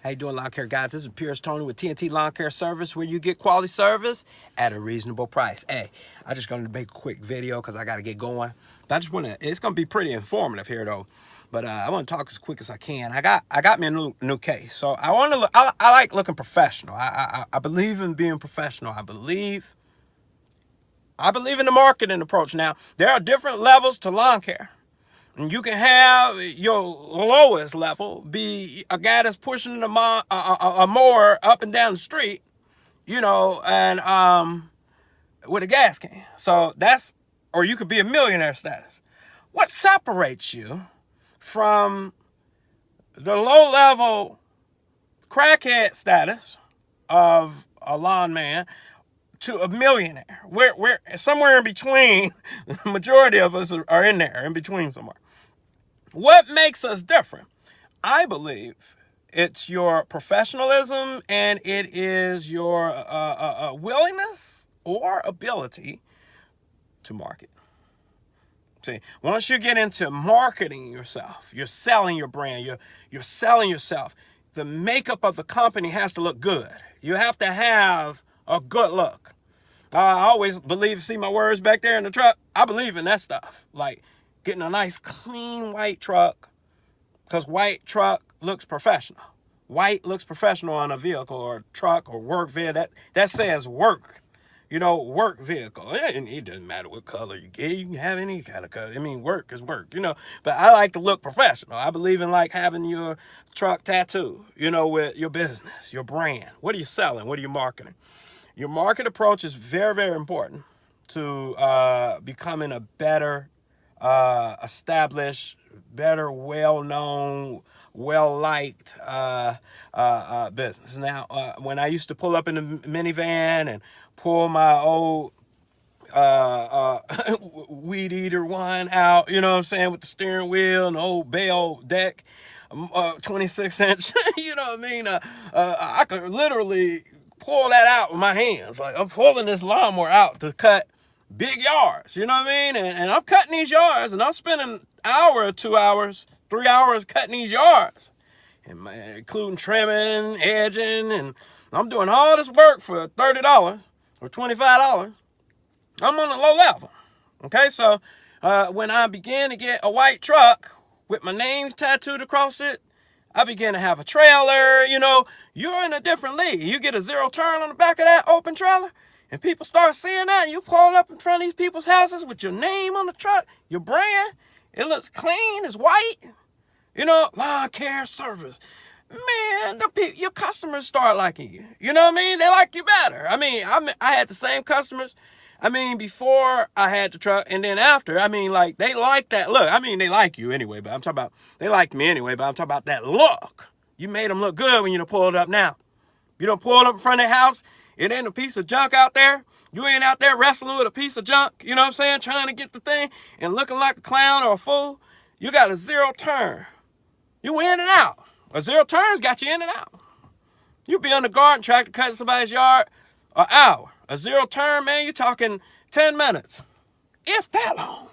How you doing, Lawncare guys? This is Pierce Tony with TNT Lawncare Service, where you get quality service at a reasonable price. Hey, I just gonna make a quick video because I gotta get going. But I just wanna, it's gonna be pretty informative here though. But I want to talk as quick as I can. I got me a new case, so I want to look. I like looking professional. I believe in being professional. I believe in the marketing approach. Now there are different levels to lawn care. And you can have your lowest level be a guy that's pushing a mower up and down the street, and with a gas can. So that's, or you could be a millionaire status. What separates you from the low level crackhead status of a lawn man to a millionaire? We're somewhere in between. The majority of us are in there, in between somewhere. What makes us different? I believe it's your professionalism and it is your willingness or ability to market. See, once you get into marketing yourself, you're selling your brand, you're selling yourself. The makeup of the company has to look good. You have to have a good look. I always believe, see my words back there in the truck? I believe in that stuff. Like getting a nice clean white truck, because white truck looks professional. White looks professional on a vehicle or truck or work vehicle. That says work, work vehicle. And it doesn't matter what color you get. You can have any kind of color. I mean, work is work, But I like to look professional. I believe in like having your truck tattoo, with your business, your brand. What are you selling? What are you marketing? Your market approach is very, very important to becoming a better established, better, well-known, well-liked business. Now, when I used to pull up in the minivan and pull my old weed eater one out, with the steering wheel and the old Bell deck, 26-inch, I could literally pull that out with my hands. Like, I'm pulling this lawnmower out to cut big yards, you know what I mean? And I'm cutting these yards, and I'm spending an hour, 2 hours, 3 hours cutting these yards, and including trimming, edging, and I'm doing all this work for $30 or $25. I'm on a low level. Okay, so when I began to get a white truck with my name tattooed across it, I began to have a trailer. You're in a different league. You get a zero turn on the back of that open trailer, and people start seeing that, and you pull up in front of these people's houses with your name on the truck, your brand. It looks clean, it's white. Lawn care service. Man, your customers start liking you. You know what I mean? They like you better. I had the same customers. Before I had the truck and then after, they like that look. They like you anyway, but I'm talking about, they like me anyway, but I'm talking about that look. You made them look good when you pull it up now. You don't pull it up in front of their house. It ain't a piece of junk out there. You ain't out there wrestling with a piece of junk, trying to get the thing and looking like a clown or a fool. You got a zero turn. You in and out. A zero turn's got you in and out. You be on the garden tractor cutting somebody's yard an hour. A zero turn, man, you're talking 10 minutes. If that long.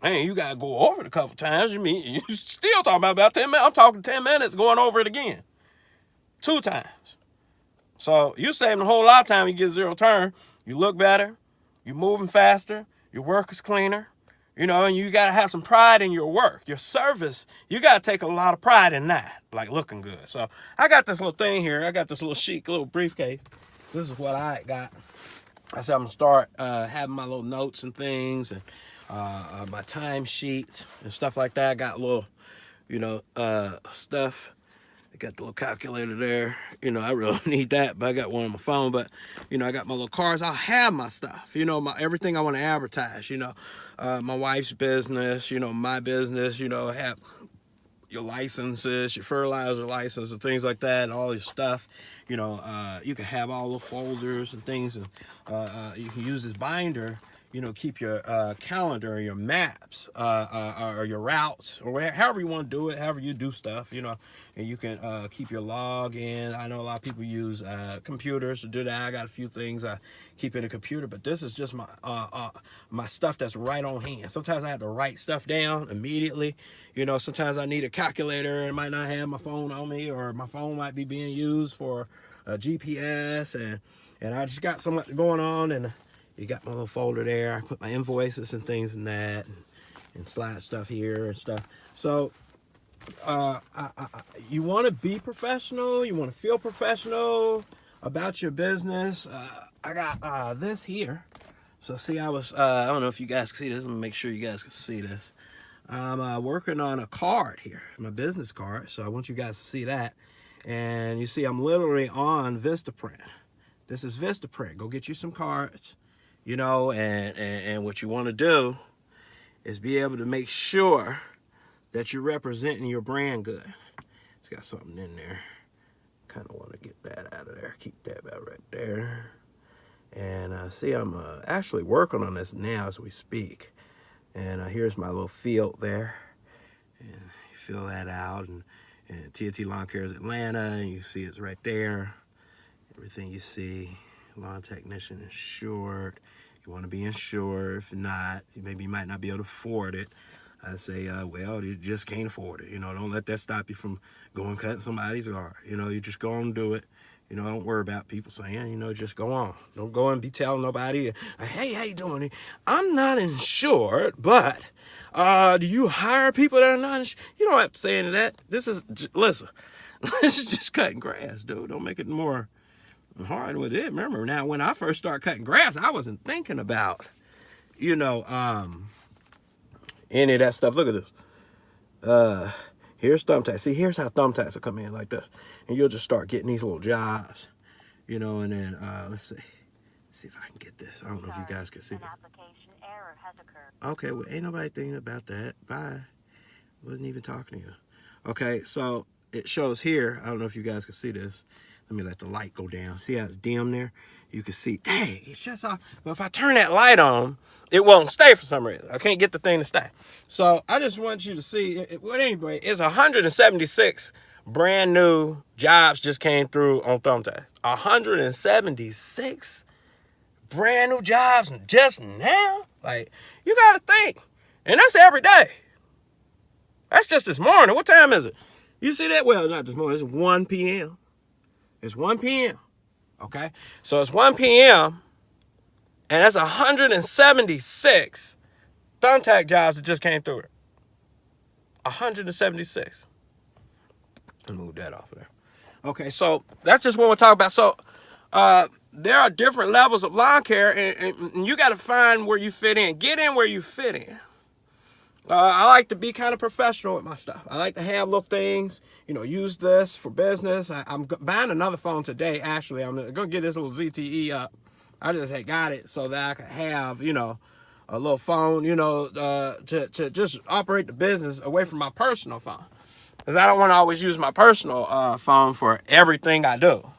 Man, you got to go over it a couple times. You still talking about 10 minutes. I'm talking 10 minutes going over it again. 2 times. So you saving a whole lot of time. You get zero turn. You look better. You're moving faster. Your work is cleaner. And you got to have some pride in your work. Your service, you got to take a lot of pride in that, like looking good. So I got this little thing here. I got this little chic little briefcase. This is what I got. I said I'm going to start having my little notes and things and my time sheets and stuff like that. I got little, stuff. I got the little calculator there. I really don't need that, but I got one on my phone. But, I got my little cards. I'll have my stuff, everything I want to advertise, my wife's business, my business, have your licenses, your fertilizer license and things like that, and all your stuff. You can have all the folders and things, and you can use this binder, keep your calendar, your maps, or your routes, or however you want to do it, however you do stuff, and you can keep your log in. I know a lot of people use computers to do that. I got a few things I keep in a computer, but this is just my stuff that's right on hand. Sometimes I have to write stuff down immediately. Sometimes I need a calculator and might not have my phone on me, or my phone might be being used for GPS, and I just got so much going on, and you got my little folder there. I put my invoices and things in that, and slide stuff here and stuff. So you want to be professional. You want to feel professional about your business. I got this here. So see, I don't know if you guys can see this. Let me make sure you guys can see this. I'm working on a card here, my business card. So I want you guys to see that. And you see, I'm literally on Vistaprint. This is Vistaprint. Go get you some cards. And what you want to do is be able to make sure that you're representing your brand good. It's got something in there. Kind of want to get that out of there. Keep that about right there. And see, I'm actually working on this now as we speak. And here's my little field there. And you fill that out. And TNT Lawncare is Atlanta. And you see it's right there. Everything you see. Lawn technician insured. You want to be insured. If not, maybe you might not be able to afford it. I say, well, you just can't afford it. Don't let that stop you from going cutting somebody's yard. You just go and do it. Don't worry about people saying, just go on. Don't go and be telling nobody, hey, how you doing? I'm not insured, but do you hire people that are not insured? You don't have to say any of that. Listen, this is just cutting grass, dude. Don't make it more hard with it. Remember, now when I first started cutting grass, I wasn't thinking about, any of that stuff. Look at this. Here's thumbtacks. See, here's how thumbtacks will come in like this, and you'll just start getting these little jobs, and then let's see if I can get this. I don't know if you guys can see it. Application error has occurred. Okay, well, ain't nobody thinking about that. Bye. Wasn't even talking to you. Okay, so it shows here. I don't know if you guys can see this. Let me let the light go down. See how it's dim there? You can see, dang, it shuts off. But if I turn that light on, it won't stay for some reason. I can't get the thing to stay. So I just want you to see, anyway, it's 176 brand new jobs just came through on Thumbtack. 176 brand new jobs just now? Like, you got to think. And that's every day. That's just this morning. What time is it? You see that? Well, not this morning. It's 1 p.m. It's 1 p.m. Okay? So it's 1 p.m. and that's 176 Thumbtack jobs that just came through it. 176. Let me move that off of there. Okay, so that's just what we're talking about. So there are different levels of lawn care, and you got to find where you fit in. Get in where you fit in. I like to be kind of professional with my stuff. I like to have little things, use this for business. I'm buying another phone today, actually. I'm going to get this little ZTE up. I just had got it so that I could have, a little phone, to just operate the business away from my personal phone. Because I don't want to always use my personal phone for everything I do.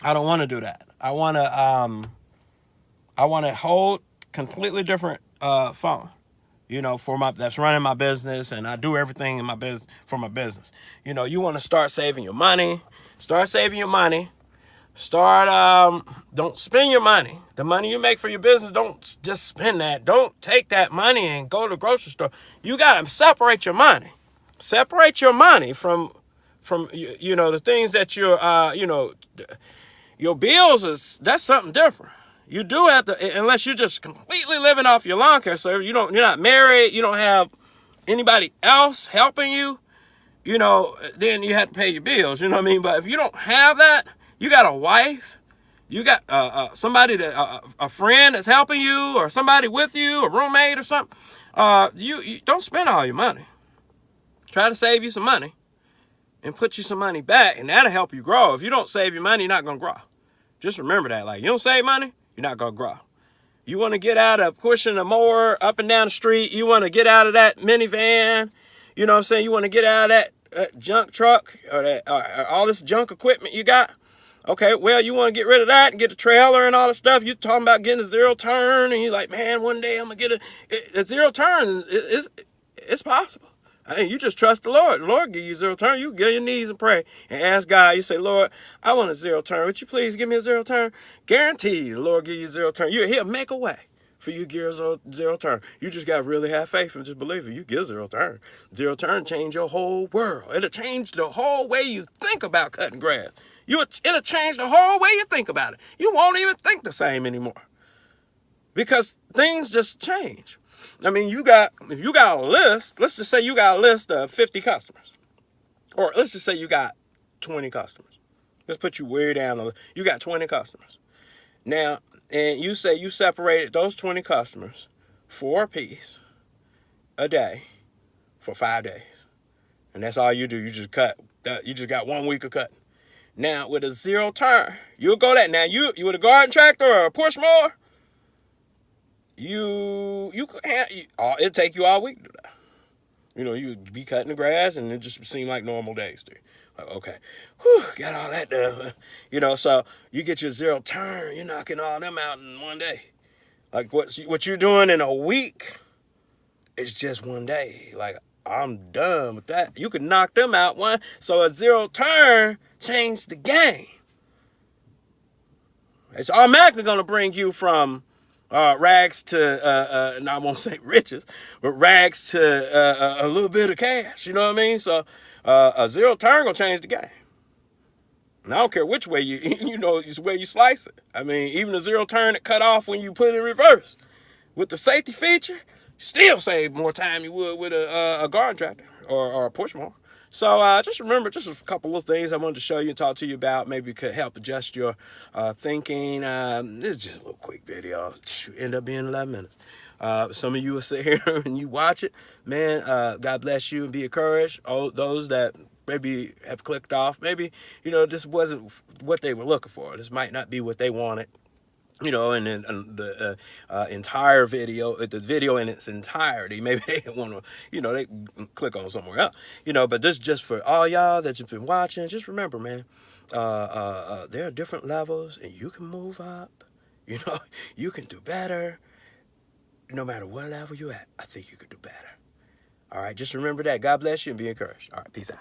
I don't want to do that. I want to hold completely different phone. That's running my business, and I do everything in my business for my business. You want to start saving your money. Start saving your money. Don't spend your money. The money you make for your business, don't just spend that. Don't take that money and go to the grocery store. You got to separate your money. Separate your money from the things that your bills that's something different. You do have to, unless you're just completely living off your lawn care service, you're not married, you don't have anybody else helping you, then you have to pay your bills, But if you don't have that, you got a wife, you got somebody a friend that's helping you, or somebody with you, a roommate or something, you don't spend all your money. Try to save you some money and put you some money back, and that'll help you grow. If you don't save your money, you're not going to grow. Just remember that. Like, you don't save money, you're not going to grow. You want to get out of pushing a mower up and down the street. You want to get out of that minivan. You know what I'm saying? You want to get out of that junk truck or all this junk equipment you got. Okay, well, you want to get rid of that and get the trailer and all the stuff. You talking about getting a zero turn, and you're like, man, one day I'm gonna get a zero turn. It's possible. I mean, you just trust the Lord. The Lord give you zero turn. You get on your knees and pray and ask God. You say, Lord, I want a zero turn. Would you please give me a zero turn? Guarantee you, the Lord give you a zero turn. He'll make a way for you to get a zero turn. You just got to really have faith and just believe it. You get a zero turn. Zero turn change your whole world. It'll change the whole way you think about cutting grass. It'll change the whole way you think about it. You won't even think the same anymore because things just change. I mean, if you got a list, let's just say you got a list of 50 customers, or let's just say you got 20 customers. Let's put you way down. You got 20 customers. Now, and you say you separated those 20 customers for a piece a day for 5 days. And that's all you do. You just cut. You just got 1 week of cutting. Now, with a zero turn, you'll go that. Now, you with a garden tractor or a push mower, it'll take you all week to do that. You know, you'd be cutting the grass and it just seemed like normal days to you. Like, okay, got all that done. You know, so you get your zero turn, you're knocking all them out in 1 day. Like what you're doing in a week is just 1 day. Like, I'm done with that. You can knock them out one. So a zero turn changed the game. It's automatically going to bring you from rags to, I won't say riches, but rags to a little bit of cash. You know what I mean? So a zero turn going to change the game. And I don't care which way it's where you slice it. I mean, even a zero turn that cut off when you put it in reverse. With the safety feature, you still save more time you would with a garden tractor or a push mower. So just remember, just a couple of things I wanted to show you and talk to you about. Maybe it could help adjust your thinking. This is just a little quick video. End up being 11 minutes. Some of you will sit here and you watch it. Man, God bless you and be encouraged. All those that maybe have clicked off, maybe, this wasn't what they were looking for. This might not be what they wanted. And then the entire video, the video in its entirety, maybe they want to, they click on somewhere else, but this is just for all y'all that you've been watching. Just remember, man, there are different levels and you can move up, you can do better. No matter what level you're at, I think you could do better. All right, just remember that. God bless you and be encouraged. All right, peace out.